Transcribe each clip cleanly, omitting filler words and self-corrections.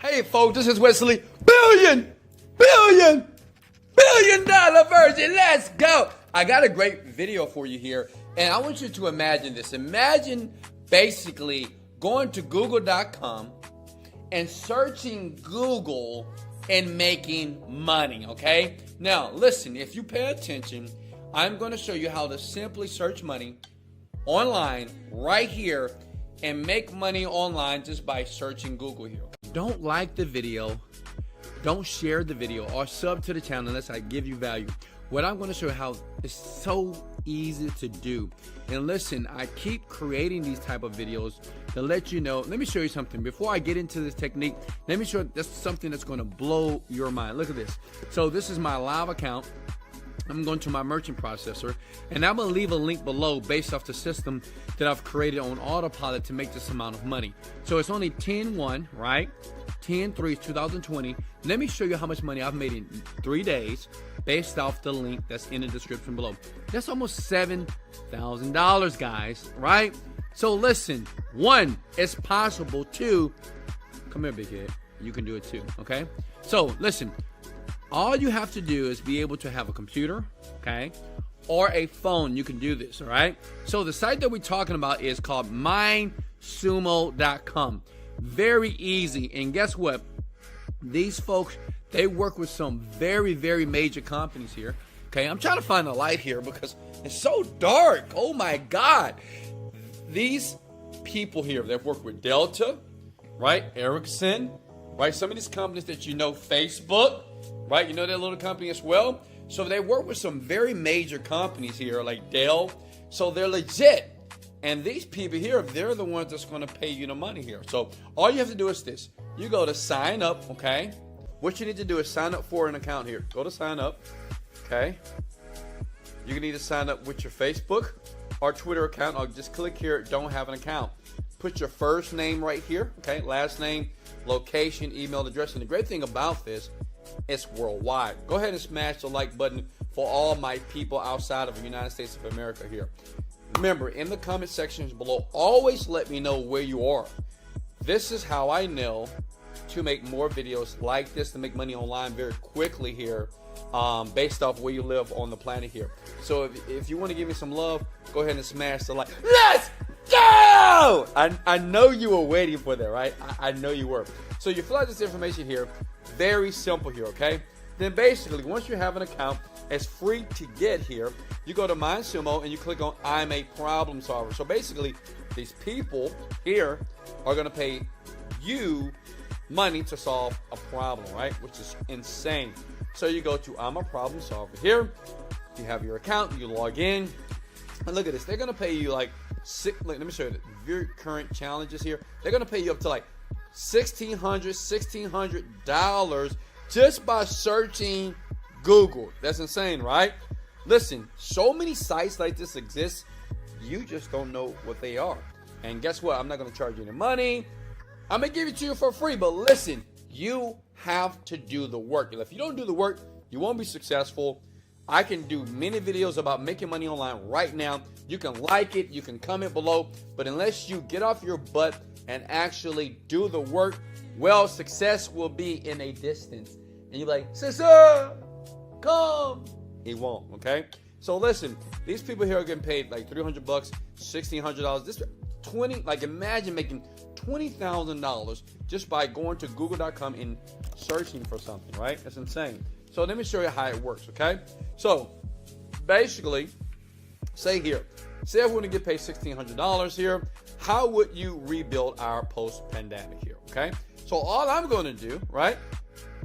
Hey folks, this is Wesley. Billion dollar virgin. Let's go. I got a great video for you here, and I want you to imagine this. Imagine basically going to Google.com and searching Google and making money, okay? Now, listen, if you pay attention, I'm going to show you how to simply search money online right here and make money online just by searching Google here. Don't like the video, don't share the video, or sub to the channel unless I give you value. What I'm going to show you how it's so easy to do. And listen, I keep creating these type of videos to let you know. Let me show you something. Before I get into this technique, let me show you this something that's going to blow your mind. Look at this. So this is my live account. I'm going to my merchant processor, and I'm going to leave a link below based off the system that I've created on autopilot to make this amount of money. So it's only 10/1, right? 10/3 2020. Let me show you how much money I've made in 3 days based off the link that's in the description below. That's almost $7,000, guys, right? So listen, 1, it's possible. 2, come here, big head. You can do it too, okay? So listen. All you have to do is be able to have a computer, okay, or a phone. You can do this, all right? So the site that we're talking about is called mindsumo.com. Very easy. And guess what? These folks, they work with some very, very major companies here. Okay, I'm trying to find a light here because it's so dark. Oh my God. These people here, they've worked with Delta, right? Ericsson, right? Some of these companies that you know, Facebook, right? You know that little company as well. So they work with some very major companies here like Dell. So they're legit. And these people here, they're the ones that's going to pay you the money here. So all you have to do is this. You go to sign up, okay? What you need to do is sign up for an account here. Go to sign up, okay? You need to sign up with your Facebook or Twitter account, or just click here, don't have an account. Put your first name right here, okay? Last name, location, email address. And the great thing about this, it's worldwide. Go ahead and smash the like button for all my people outside of the United States of America here. Remember, in the comment sections below, always let me know where you are. This is how I know to make more videos like this, to make money online very quickly here, based off where you live on the planet here. So if you want to give me some love, go ahead and smash the like. Let's go! I know you were waiting for that, right? I know you were. So you fill out this information here. Very simple here, okay? Then basically, once you have an account, it's free to get here. You go to MindSumo and you click on I'm a problem solver. So basically, these people here are going to pay you money to solve a problem, right? Which is insane. So you go to I'm a problem solver here. You have your account, you log in. And look at this. They're going to pay you like let me show you the very current challenges here. They're going to pay you up to like $1,600 just by searching Google. That's insane, right? Listen, so many sites like this exist. You just don't know what they are. And guess what? I'm not going to charge you any money. I'm going to give it to you for free. But listen, you have to do the work. And if you don't do the work, you won't be successful. I can do many videos about making money online right now. You can like it. You can comment below. But unless you get off your butt and actually do the work, well, success will be in a distance. And you're like, sister, come. He won't, okay? So listen, these people here are getting paid like $300, $1,600. This 20, like imagine making $20,000 just by going to Google.com and searching for something, right? That's insane. So let me show you how it works, okay? So basically, say if we want to get paid $1,600 here, how would you rebuild our post-pandemic here, okay? So all I'm going to do, right,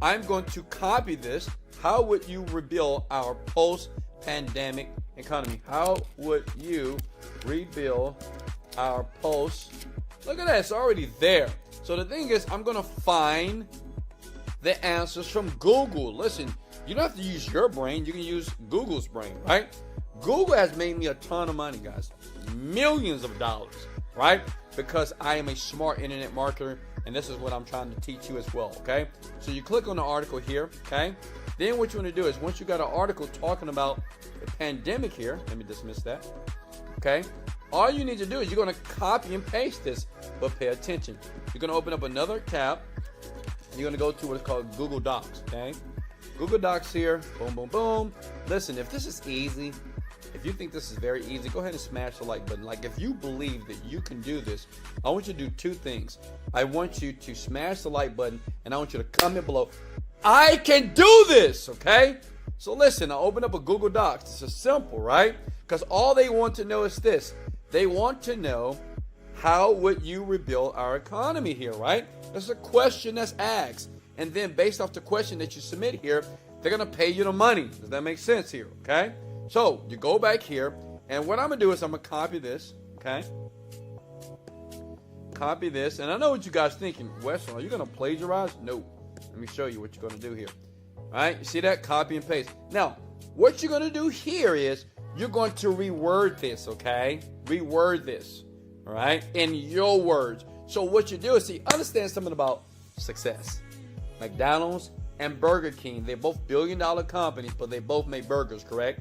I'm going to copy this. How would you rebuild our post-pandemic economy? How would you rebuild our look at that, it's already there. So the thing is, I'm going to find the answers from Google. Listen, you don't have to use your brain. You can use Google's brain, right? Google has made me a ton of money, guys. Millions of dollars, right? Because I am a smart internet marketer, and this is what I'm trying to teach you as well, okay? So you click on the article here, okay? Then what you want to do is, once you got an article talking about the pandemic here, let me dismiss that, okay? All you need to do is you're going to copy and paste this, but pay attention. You're going to open up another tab, you're going to go to what's called Google Docs, okay? Google Docs here, boom, boom, boom. Listen, if this is easy, if you think this is very easy, go ahead and smash the like button. Like, if you believe that you can do this, I want you to do two things. I want you to smash the like button, and I want you to comment below, I can do this, okay? So listen, I open up a Google Docs. It's just simple, right? Because all they want to know is this. They want to know, how would you rebuild our economy here, right? That's a question that's asked. And then based off the question that you submit here, they're going to pay you the money. Does that make sense here, okay? So you go back here, and what I'm going to do is I'm going to copy this, okay? Copy this. And I know what you guys thinking. Weston, are you going to plagiarize? No. Let me show you what you're going to do here. All right, you see that? Copy and paste. Now, what you're going to do here is you're going to reword this, okay? Reword this, all right, in your words. So what you do is, see, understand something about success. McDonald's and Burger King, they're both billion-dollar companies, but they both make burgers, correct?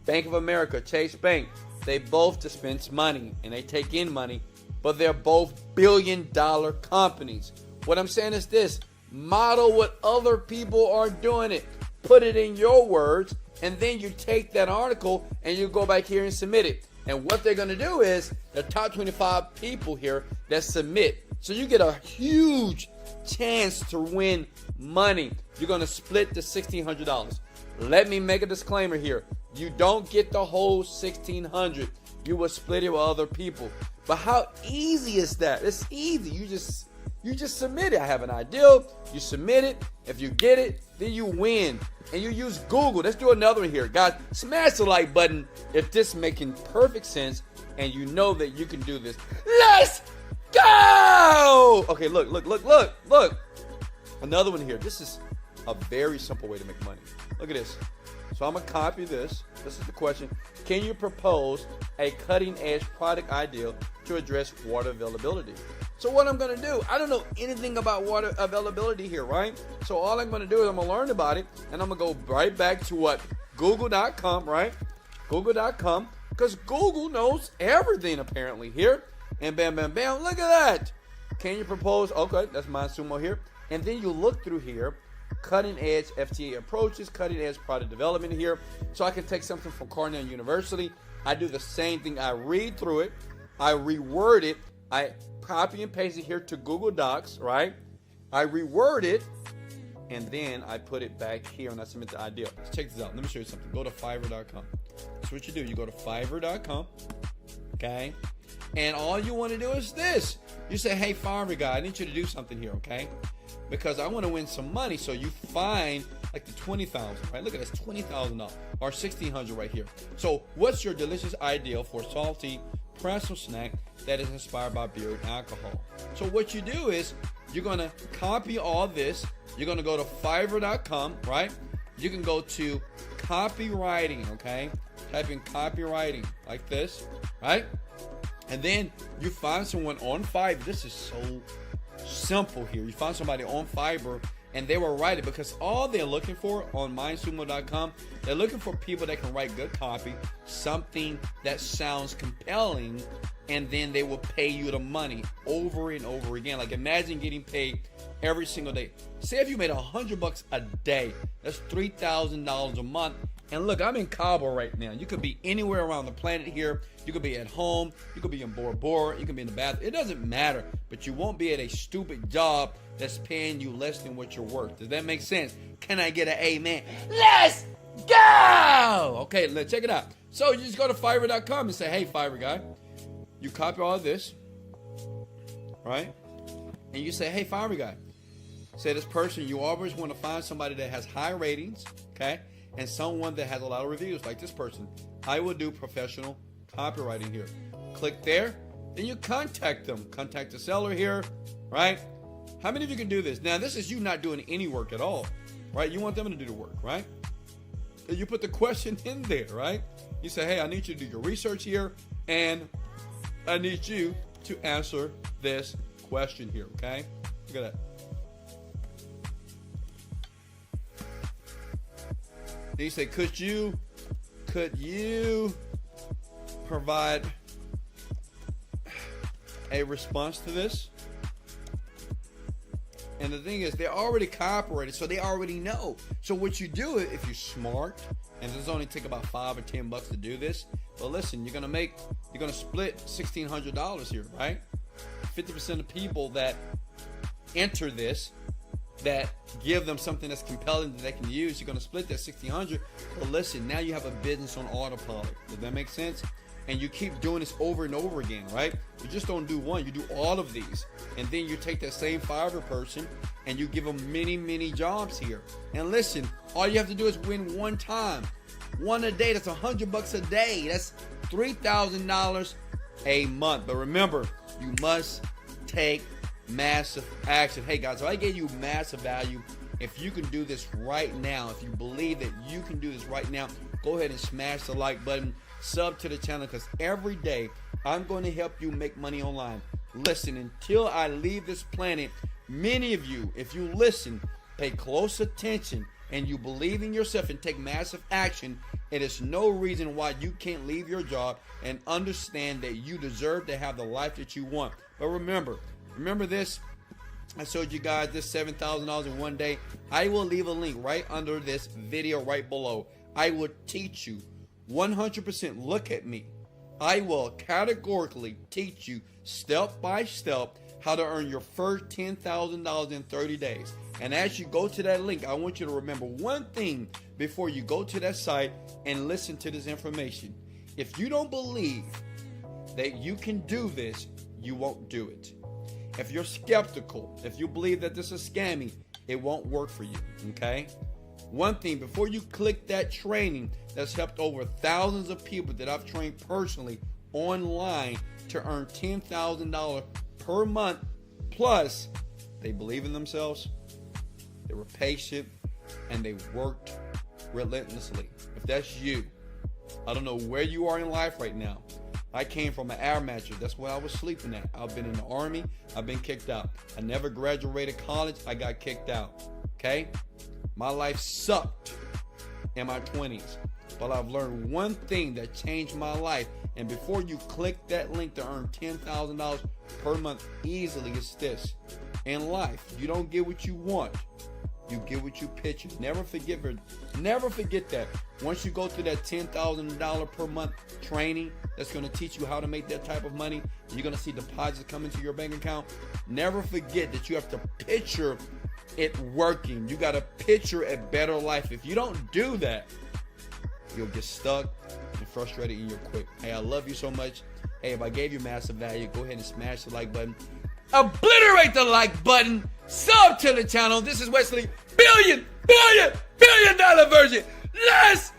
Bank of America, Chase Bank, they both dispense money, and they take in money, but they're both billion-dollar companies. What I'm saying is this. Model what other people are doing it. Put it in your words, and then you take that article and you go back here and submit it. And what they're going to do is the top 25 people here that submit. So you get a huge chance to win money. You're going to split the $1,600. Let me make a disclaimer here. You don't get the whole $1,600. You will split it with other people. But how easy is that? It's easy. You just submit it. I have an idea. You submit it. If you get it, then you win. And you use Google. Let's do another one here. Guys, smash the like button if this is making perfect sense and you know that you can do this. Let's go! Okay, look. Another one here. This is a very simple way to make money. Look at this. So I'm going to copy this. This is the question. Can you propose a cutting-edge product idea to address water availability? So what I'm going to do, I don't know anything about water availability here, right? So all I'm going to do is I'm going to learn about it, and I'm going to go right back to what? Google.com, right? Google.com, because Google knows everything apparently here. And bam, bam, bam, look at that. Can you propose? Okay, that's my sumo here. And then you look through here, cutting edge FTA approaches, cutting edge product development here. So I can take something from Cornell University. I do the same thing. I read through it. I reword it. I copy and paste it here to Google Docs, right? I reword it, and then I put it back here and I submit the idea. Let's check this out. Let me show you something. Go to Fiverr.com. That's what you do. You go to Fiverr.com, okay? And all you want to do is this. You say, hey, Fiverr guy, I need you to do something here, okay? Because I want to win some money. So you find like the $20,000, right? Look at this, $20,000 or $1,600 right here. So what's your delicious idea for salty pretzel snack that is inspired by beer and alcohol? So what you do is you're going to copy all this. You're going to go to Fiverr.com, right? You can go to copywriting, okay? Type in copywriting like this, right? And then you find someone on Fiverr. This is so simple here. You find somebody on Fiverr and they will write it, because all they're looking for on mindsumo.com, they're looking for people that can write good copy, something that sounds compelling, and then they will pay you the money over and over again. Like, imagine getting paid every single day. Say if you made $100 a day, that's $3,000 a month. And look, I'm in Cabo right now. You could be anywhere around the planet here. You could be at home. You could be in Bora Bora. You could be in the bathroom. It doesn't matter. But you won't be at a stupid job that's paying you less than what you're worth. Does that make sense? Can I get an amen? Let's go! Okay, let's check it out. So you just go to Fiverr.com and say, hey, Fiverr guy, you copy all this, right? And you say, hey, Fiverr guy, say this person, you always want to find somebody that has high ratings, okay? And someone that has a lot of reviews, like this person. I will do professional copywriting here. Click there, then you contact them. Contact the seller here, right? How many of you can do this? Now, this is you not doing any work at all, right? You want them to do the work, right? And you put the question in there, right? You say, hey, I need you to do your research here, and I need you to answer this question here, okay? Look at that. Then you say, could you provide a response to this? And And the thing is, they're already cooperated, so they already know. So what you do, if you're smart, and this only take about $5 or $10 to do this, but listen, you're gonna split $1,600 here, right? 50% of people that enter this, that give them something that's compelling that they can use, you're gonna split that $1,600. But listen, now you have a business on autopilot. Does that make sense? And you keep doing this over and over again, right? You just don't do one, you do all of these. And then you take that same Fiverr person and you give them many jobs here. And listen, all you have to do is win one time. One a day, that's $100 a day. That's $3,000 a month. But remember, you must take massive action. Hey guys, so I gave you massive value. If you can do this right now, if you believe that you can do this right now, go ahead and smash the like button. Sub to the channel, because every day I'm going to help you make money online. Listen, until I leave this planet, many of you, if you listen, pay close attention, and you believe in yourself and take massive action, it is no reason why you can't leave your job and understand that you deserve to have the life that you want. But remember this. I showed you guys this $7,000 in one day. I will leave a link right under this video right below. I will teach you 100%. Look at me. I will categorically teach you step by step how to earn your first $10,000 in 30 days. And as you go to that link, I want you to remember one thing before you go to that site and listen to this information. If you don't believe that you can do this, you won't do it. If you're skeptical, if you believe that this is scammy, it won't work for you, okay? One thing, before you click that training that's helped over thousands of people that I've trained personally online to earn $10,000 per month, plus they believe in themselves, they were patient, and they worked relentlessly. If that's you, I don't know where you are in life right now. I came from an air mattress. That's where I was sleeping at. I've been in the Army. I've been kicked out. I never graduated college. I got kicked out. Okay? My life sucked in my 20s. But I've learned one thing that changed my life. And before you click that link to earn $10,000 per month easily, it's this. In life, you don't get what you want. You get what you picture. Never forget that. Once you go through that $10,000 per month training that's going to teach you how to make that type of money, you're going to see deposits come into your bank account. Never forget that you have to picture it working. You got to picture a better life. If you don't do that, you'll get stuck and frustrated and you'll quit. Hey, I love you so much. Hey, if I gave you massive value, go ahead and smash the like button. Obliterate the like button. Sub to the channel. This is Wesley, billion dollar version. Let's